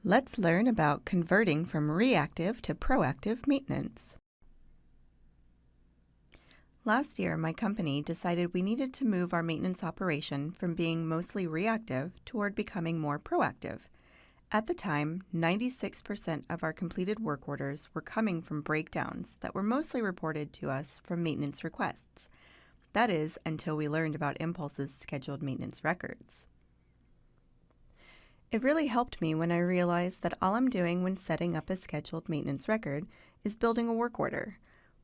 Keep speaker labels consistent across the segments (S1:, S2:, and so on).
S1: Let's learn about converting from reactive to proactive maintenance. Last year, my company decided we needed to move our maintenance operation from being mostly reactive toward becoming more proactive. At the time, 96% of our completed work orders were coming from breakdowns that were mostly reported to us from maintenance requests. That is, until we learned about Impulse's scheduled maintenance records. It really helped me when I realized that all I'm doing when setting up a scheduled maintenance record is building a work order.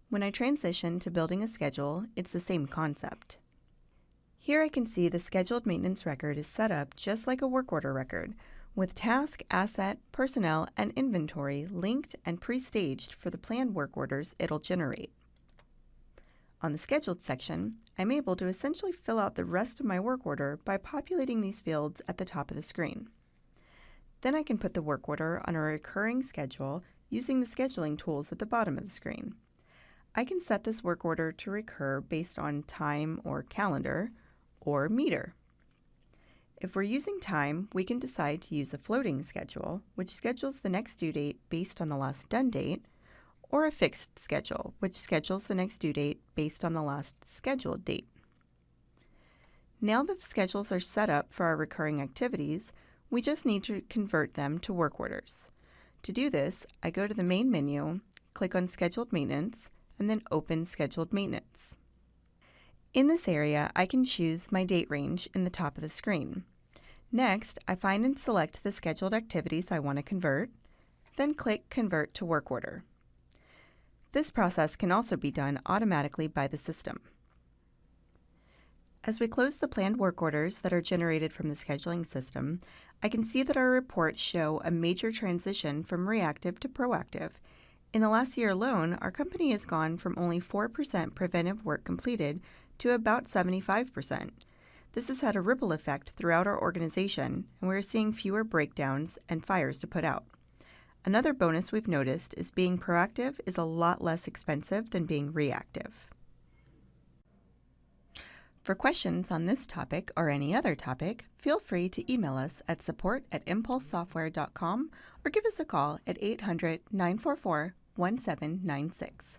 S1: When I transition to building a schedule, it's the same concept. Here I can see the scheduled maintenance record is set up just like a work order record, with task, asset, personnel, and inventory linked and pre-staged for the planned work orders it'll generate. On the Scheduled section, I'm able to essentially fill out the rest of my work order by populating these fields at the top of the screen. Then I can put the work order on a recurring schedule using the scheduling tools at the bottom of the screen. I can set this work order to recur based on time or calendar, or meter. If we're using time, we can decide to use a floating schedule, which schedules the next due date based on the last done date, or a fixed schedule, which schedules the next due date based on the last scheduled date. Now that the schedules are set up for our recurring activities, we just need to convert them to work orders. To do this, I go to the main menu, click on Scheduled Maintenance, and then open Scheduled Maintenance. In this area, I can choose my date range in the top of the screen. Next, I find and select the scheduled activities I want to convert, then click Convert to Work Order. This process can also be done automatically by the system. As we close the planned work orders that are generated from the scheduling system, I can see that our reports show a major transition from reactive to proactive. In the last year alone, our company has gone from only 4% preventive work completed to about 75%. This has had a ripple effect throughout our organization, and we're seeing fewer breakdowns and fires to put out. Another bonus we've noticed is being proactive is a lot less expensive than being reactive. For questions on this topic or any other topic, feel free to email us at support@impulsesoftware.com or give us a call at 800-944-1796.